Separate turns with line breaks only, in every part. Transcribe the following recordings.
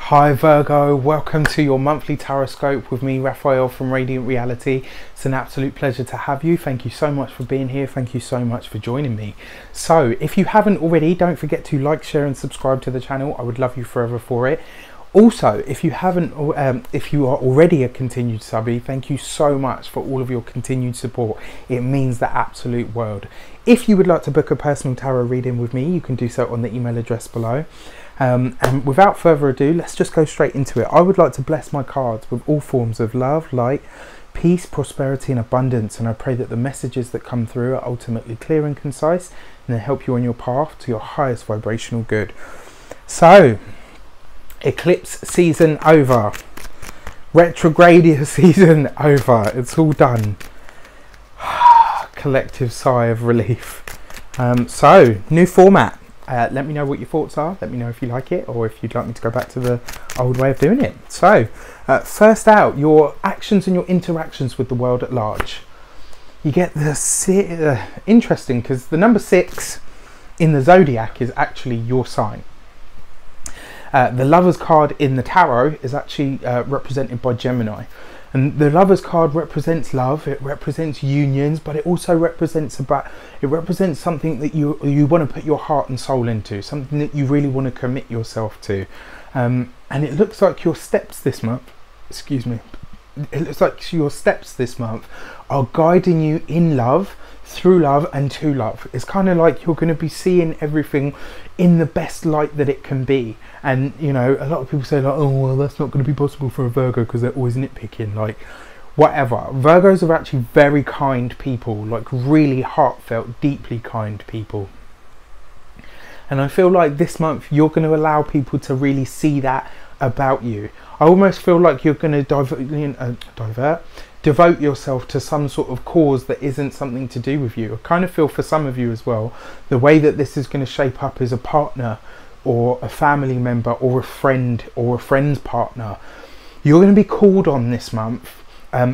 Hi Virgo, welcome to your monthly Tarotscope with me, Raphael from Reydiant Reality. It's an absolute pleasure to have you. Thank you so much for being here. Thank you so much for joining me. So if you haven't already, don't forget to like, share and subscribe to the channel. I would love you forever for it. Also, if you are already a continued subby, thank you so much for all of your continued support. It means the absolute world. If you would like to book a personal tarot reading with me, you can do so on the email address below. And without further ado, let's just go straight into it. I would like to bless my cards with all forms of love, light, peace, prosperity and abundance, and I pray that the messages that come through are ultimately clear and concise and they help you on your path to your highest vibrational good. So, eclipse season over, retrograde season over, it's all done. Collective sigh of relief. So, new format. Let me know what your thoughts are. Let me know if you like it or if you'd like me to go back to the old way of doing it. So, first out, your actions and your interactions with the world at large. You get the interesting, because the number 6 in the zodiac is actually your sign. The Lovers card in the tarot is actually represented by Gemini. And the Lovers card represents love, it represents unions, but it also represents something that you want to put your heart and soul into, something that you really want to commit yourself to. And it looks like your steps this month, it looks like your steps this month are guiding you in love, through love and to love. It's kind of like you're going to be seeing everything in the best light that it can be. And you know, a lot of people say like, oh well, that's not going to be possible for a Virgo because they're always nitpicking, like whatever. Virgos are actually very kind people, like really heartfelt, deeply kind people. And I feel like this month you're going to allow people to really see that about you. I almost feel like you're going to devote yourself to some sort of cause that isn't something to do with you. I kind of feel for some of you as well, the way that this is going to shape up is a partner or a family member or a friend or a friend's partner. You're going to be called on this month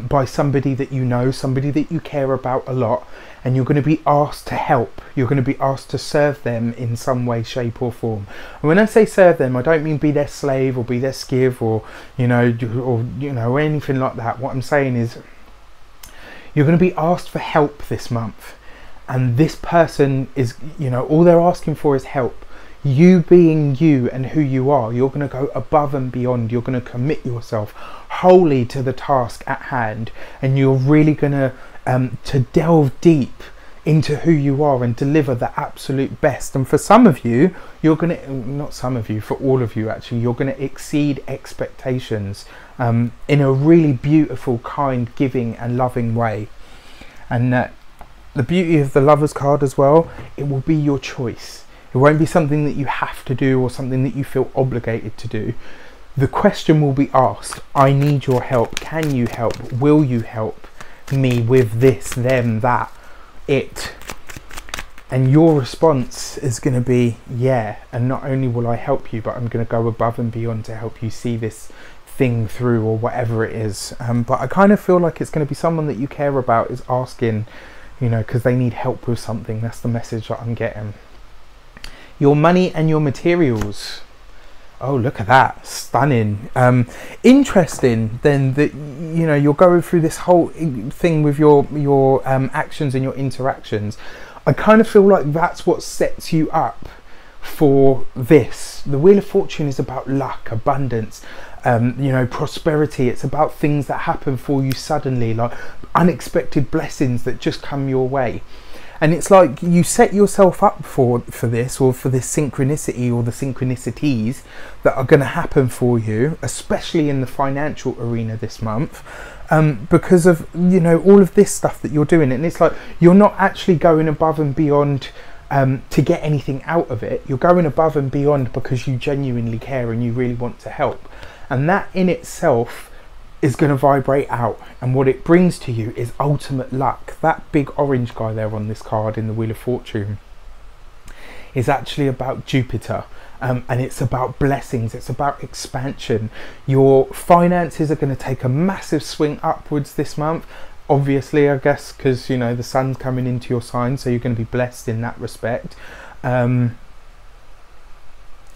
by somebody that you know, somebody that you care about a lot, and you're going to be asked to help. You're going to be asked to serve them in some way, shape or form. And when I say serve them, I don't mean be their slave or be their skiv or anything like that. What I'm saying is you're going to be asked for help this month, and this person is, all they're asking for is help. You being you and who you are, you're going to go above and beyond. You're going to commit yourself wholly to the task at hand, and you're really going to delve deep into who you are and deliver the absolute best. And for some of you, you're going to, not some of you, for all of you actually, you're going to exceed expectations in a really beautiful, kind, giving and loving way. And the beauty of the Lovers card as well, it will be your choice. It won't be something that you have to do or something that you feel obligated to do. The question will be asked, I need your help. Can you help? Will you help me with this, them, that, it? And your response is going to be, yeah. And not only will I help you, but I'm going to go above and beyond to help you see this thing through or whatever it is. But I kind of feel like it's going to be someone that you care about is asking, because they need help with something. That's the message that I'm getting. Your money and your materials. Oh, look at that, stunning. Interesting then that you're going through this whole thing with your actions and your interactions. I kind of feel like that's what sets you up for this. The Wheel of Fortune is about luck, abundance, prosperity. It's about things that happen for you suddenly, like unexpected blessings that just come your way. And it's like you set yourself up for this, or for this synchronicity or the synchronicities that are going to happen for you, especially in the financial arena this month, because of all of this stuff that you're doing. And it's like you're not actually going above and beyond to get anything out of it. You're going above and beyond because you genuinely care and you really want to help. And that in itself is going to vibrate out, and what it brings to you is ultimate luck. That big orange guy there on this card in the Wheel of Fortune is actually about Jupiter, and it's about blessings, it's about expansion. Your finances are going to take a massive swing upwards this month, obviously, I guess, because the sun's coming into your sign, so you're going to be blessed in that respect.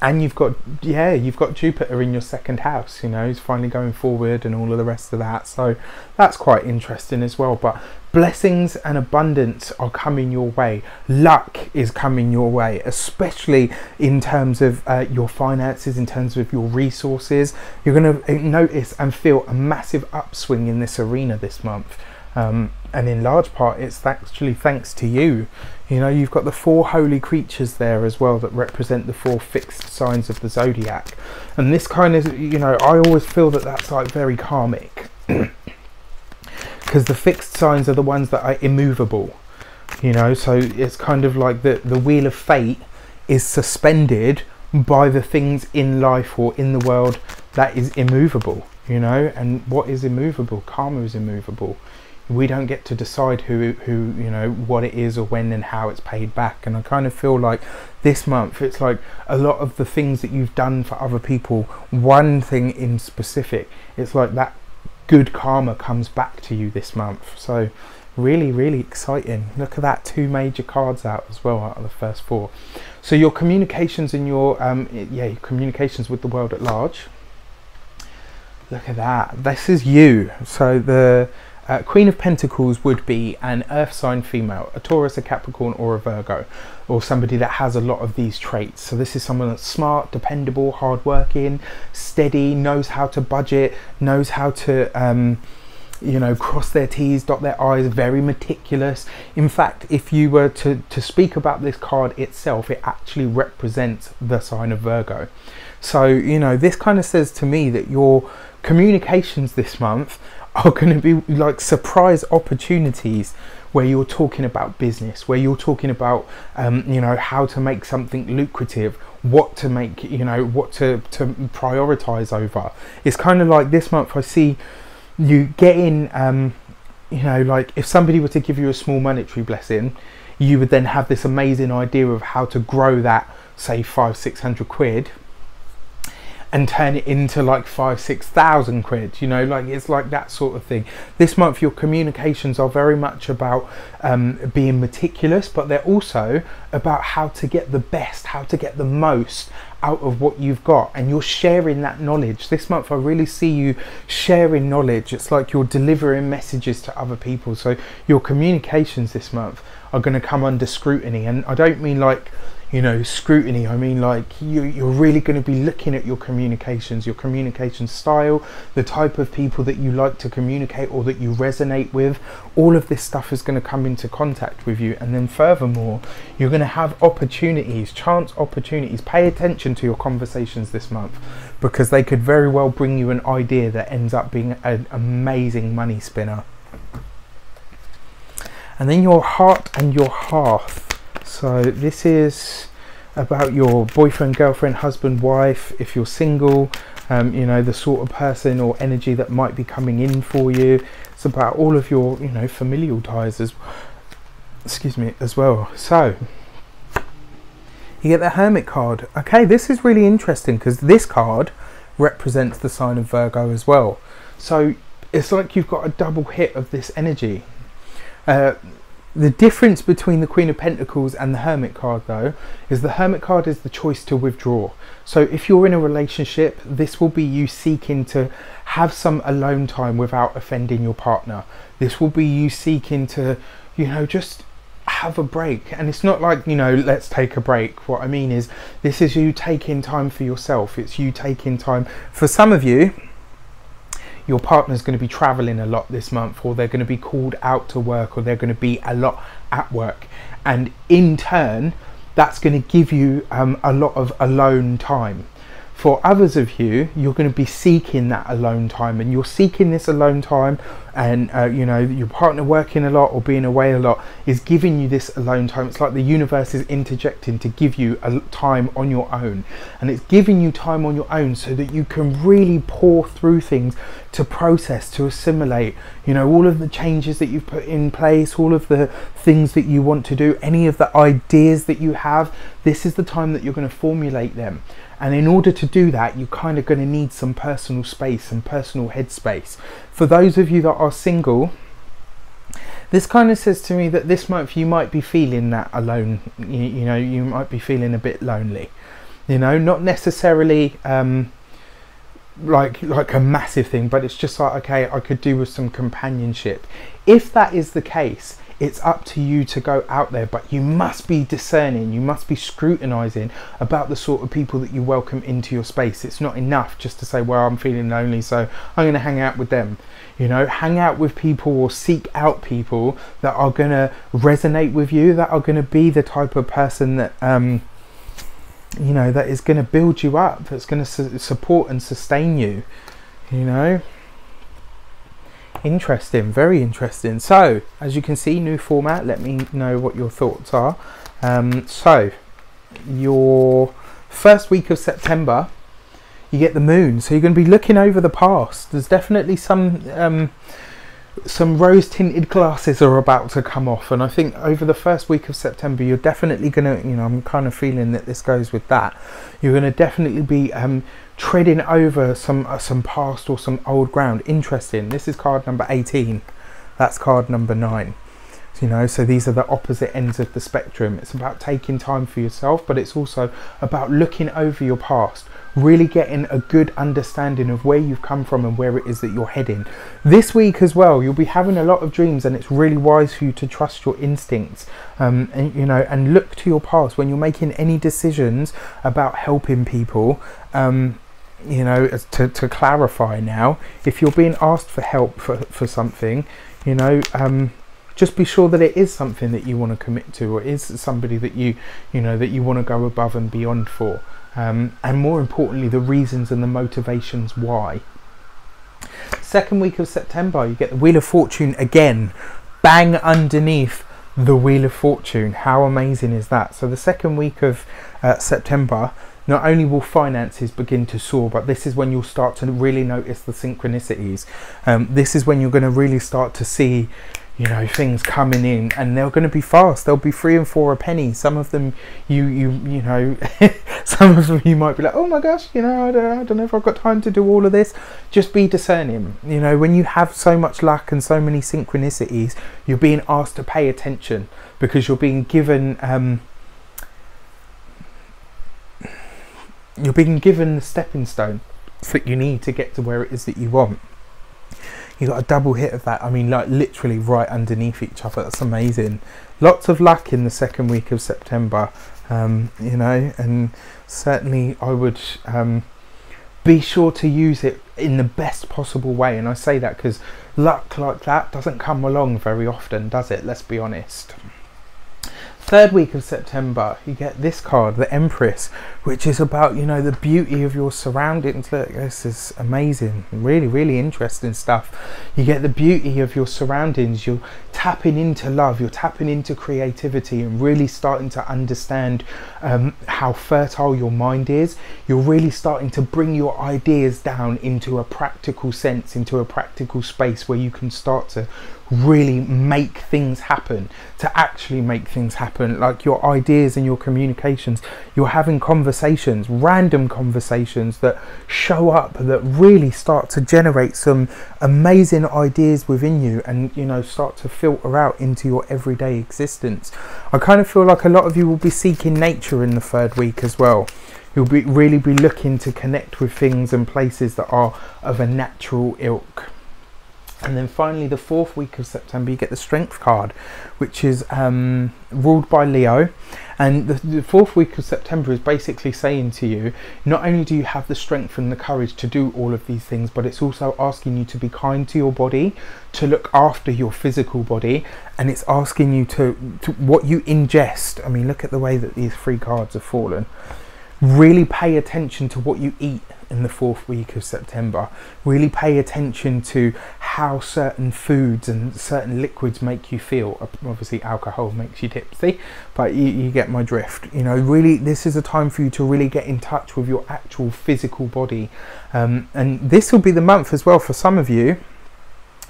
And you've got, yeah, you've got Jupiter in your second house, you know, he's finally going forward and all of the rest of that. So that's quite interesting as well. But blessings and abundance are coming your way. Luck is coming your way, especially in terms of your finances, in terms of your resources. You're going to notice and feel a massive upswing in this arena this month. And in large part, it's actually thanks to you. You know, you've got the 4 holy creatures there as well that represent the 4 fixed signs of the zodiac. And this kind of, you know, I always feel that that's like very karmic. Because the fixed signs are the ones that are immovable. You know, so it's kind of like the wheel of fate is suspended by the things in life or in the world that is immovable. You know, and what is immovable? Karma is immovable. We don't get to decide who you know, what it is or when and how it's paid back. And I kind of feel like this month it's like a lot of the things that you've done for other people, one thing in specific, it's like that good karma comes back to you this month. So really, really exciting. Look at that, 2 major cards out as well out of the first 4. So your communications and your your communications with the world at large. Look at that, this is you. So the Queen of Pentacles would be an earth sign female, a Taurus, a Capricorn or a Virgo, or somebody that has a lot of these traits. So this is someone that's smart, dependable, hardworking, steady, knows how to budget, knows how to you know, cross their T's, dot their I's, very meticulous. In fact, if you were to speak about this card itself, it actually represents the sign of Virgo. So, you know, this kind of says to me that your communications this month are going to be like surprise opportunities where you're talking about business, where you're talking about you know, how to make something lucrative, what to make, you know, what to prioritize over. It's kind of like this month I see you getting you know, like if somebody were to give you a small monetary blessing, you would then have this amazing idea of how to grow that, say 500-600 quid, and turn it into like 5,000-6,000 quid, you know, like it's like that sort of thing. This month your communications are very much about being meticulous, but they're also about how to get the best, how to get the most out of what you've got, and you're sharing that knowledge. This month I really see you sharing knowledge. It's like you're delivering messages to other people. So your communications this month are going to come under scrutiny, and I don't mean like, you know, scrutiny, I mean like you're really going to be looking at your communication style, the type of people that you like to communicate or that you resonate with. All of this stuff is going to come into contact with you, and then furthermore you're going to have opportunities, chance opportunities. Pay attention to your conversations this month, because they could very well bring you an idea that ends up being an amazing money spinner. And then your heart and your hearth. So this is about your boyfriend, girlfriend, husband, wife. If you're single, you know, the sort of person or energy that might be coming in for you. It's about all of your, you know, familial ties as well. So you get the Hermit card. Okay, this is really interesting because this card represents the sign of Virgo as well. So it's like you've got a double hit of this energy. The difference between the Queen of Pentacles and the Hermit card though is the Hermit card is the choice to withdraw. So if you're in a relationship, this will be you seeking to have some alone time without offending your partner. This will be you seeking to, you know, just have a break. And it's not like, you know, let's take a break. What I mean is this is you taking time for yourself. It's you taking time. For some of you, your partner's going to be traveling a lot this month, or they're going to be called out to work, or they're going to be a lot at work, and in turn that's going to give you a lot of alone time. For others of you, you're going to be seeking that alone time, and you're seeking this alone time, and you know, your partner working a lot or being away a lot is giving you this alone time. It's like the universe is interjecting to give you a time on your own, and it's giving you time on your own so that you can really pour through things, to process, to assimilate, you know, all of the changes that you've put in place, all of the things that you want to do, any of the ideas that you have. This is the time that you're going to formulate them. And in order to do that, you're kind of going to need some personal space and personal headspace. For those of you that are single, this kind of says to me that this month you might be feeling that alone. You know, you might be feeling a bit lonely. you know, not necessarily like a massive thing, but it's just like, okay, I could do with some companionship. If that is the case, it's up to you to go out there, but you must be discerning, you must be scrutinizing about the sort of people that you welcome into your space. It's not enough just to say, well, I'm feeling lonely, so I'm going to hang out with them. You know, hang out with people or seek out people that are going to resonate with you, that are going to be the type of person that you know, that is going to build you up, that's going to support and sustain you, you know. Interesting, very interesting. So as you can see, new format, let me know what your thoughts are. So your first week of September, you get the moon, so you're going to be looking over the past. There's definitely some rose tinted glasses are about to come off, and I think over the first week of September you're definitely gonna, you know, I'm kind of feeling that this goes with that, you're gonna definitely be treading over some past or some old ground. Interesting. This is card number 18, that's card number 9. You know, so these are the opposite ends of the spectrum. It's about taking time for yourself, but it's also about looking over your past, really getting a good understanding of where you've come from and where it is that you're heading. This week as well, you'll be having a lot of dreams, and it's really wise for you to trust your instincts, and you know, and look to your past when you're making any decisions about helping people. You know, to clarify now, if you're being asked for help for something, you know, just be sure that it is something that you want to commit to, or is somebody that you know, that you want to go above and beyond for. And more importantly, the reasons and the motivations why. Second week of September, you get the Wheel of Fortune again, bang underneath the Wheel of Fortune. How amazing is that? So the second week of September, not only will finances begin to soar, but this is when you'll start to really notice the synchronicities. This is when you're going to really start to see, you know, things coming in, and they're going to be fast. They'll be 3 and 4 a penny. Some of them you know some of them you might be like, oh my gosh, you know, I don't know if I've got time to do all of this. Just be discerning. You know, when you have so much luck and so many synchronicities, you're being asked to pay attention, because you're being given the stepping stone that you need to get to where it is that you want. You got a double hit of that. I mean, like literally right underneath each other. That's amazing. Lots of luck in the second week of September, you know, and certainly I would be sure to use it in the best possible way. And I say that because luck like that doesn't come along very often, does it? Let's be honest. Third week of September, you get this card, the Empress, which is about, you know, the beauty of your surroundings. Look, this is amazing. Really, really interesting stuff. You get the beauty of your surroundings. You're tapping into love. You're tapping into creativity and really starting to understand how fertile your mind is. You're really starting to bring your ideas down into a practical sense, into a practical space where you can start to really make things happen, to actually make things happen. Like your ideas and your communications, you're having conversations, random conversations that show up, that really start to generate some amazing ideas within you, and you know, start to filter out into your everyday existence. I kind of feel like a lot of you will be seeking nature in the third week as well. You'll really be looking to connect with things and places that are of a natural ilk. And then finally, the fourth week of September, you get the Strength card, which is ruled by Leo. And the fourth week of September is basically saying to you, not only do you have the strength and the courage to do all of these things, but it's also asking you to be kind to your body, to look after your physical body, and it's asking you to what you ingest. I mean, look at the way that these 3 cards have fallen. Really pay attention to what you eat in the fourth week of September. Really pay attention to how certain foods and certain liquids make you feel. Obviously alcohol makes you tipsy, but you get my drift. You know, really this is a time for you to really get in touch with your actual physical body, and this will be the month as well for some of you.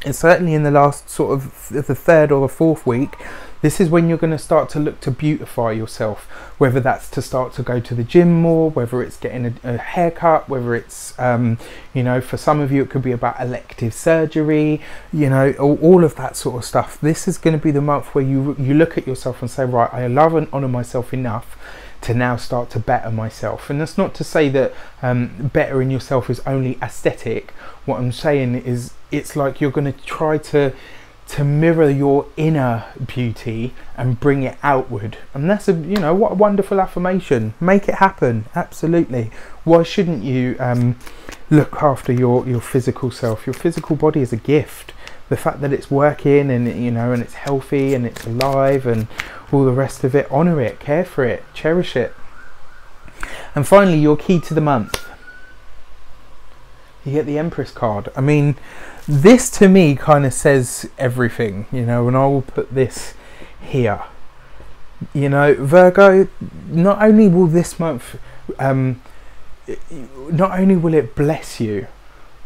And certainly in the last sort of the third or the fourth week, this is when you're going to start to look to beautify yourself, whether that's to start to go to the gym more, whether it's getting a haircut, whether it's, you know, for some of you it could be about elective surgery, you know, all of that sort of stuff. This is going to be the month where you look at yourself and say, right, I love and honour myself enough to now start to better myself. And that's not to say that bettering yourself is only aesthetic. What I'm saying is it's like you're going to try to mirror your inner beauty and bring it outward. And that's what a wonderful affirmation. Make it happen. Absolutely. Why shouldn't you look after your physical self? Your physical body is a gift. The fact that it's working and and it's healthy and it's alive and all the rest of it, honor it, care for it, cherish it. And finally, your key to the month. You get the Empress card. I mean, this to me kind of says everything, and I will put this here. Virgo, not only will this month, not only will it bless you,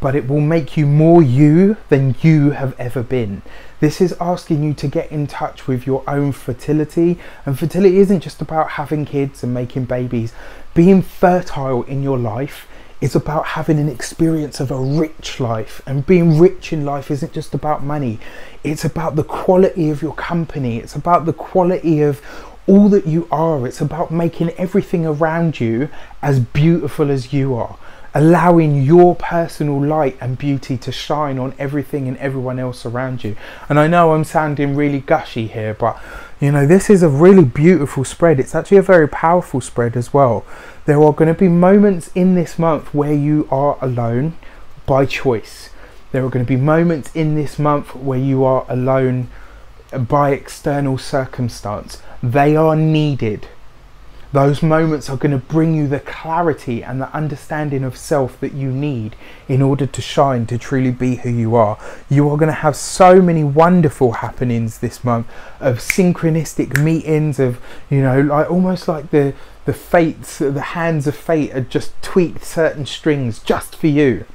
but it will make you more you than you have ever been. This is asking you to get in touch with your own fertility. And fertility isn't just about having kids and making babies. Being fertile in your life is about having an experience of a rich life. And being rich in life isn't just about money. It's about the quality of your company. It's about the quality of all that you are. It's about making everything around you as beautiful as you are. Allowing your personal light and beauty to shine on everything and everyone else around you. And I know I'm sounding really gushy here, but this is a really beautiful spread. It's actually a very powerful spread as well. There are going to be moments in this month where you are alone by choice. There are going to be moments in this month where you are alone by external circumstance. They are needed. Those moments are going to bring you the clarity and the understanding of self that you need in order to shine, to truly be who you are. You are going to have so many wonderful happenings this month of synchronistic meetings, of, almost like the fates, the hands of fate are just tweaked certain strings just for you.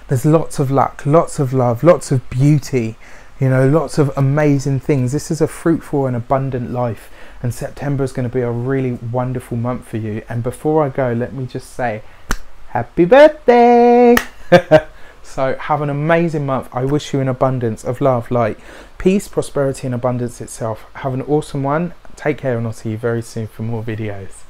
There's lots of luck, lots of love, lots of beauty, lots of amazing things. This is a fruitful and abundant life. And September is going to be a really wonderful month for you. And before I go, let me just say, happy birthday! So have an amazing month. I wish you an abundance of love, light, peace, prosperity and abundance itself. Have an awesome one. Take care and I'll see you very soon for more videos.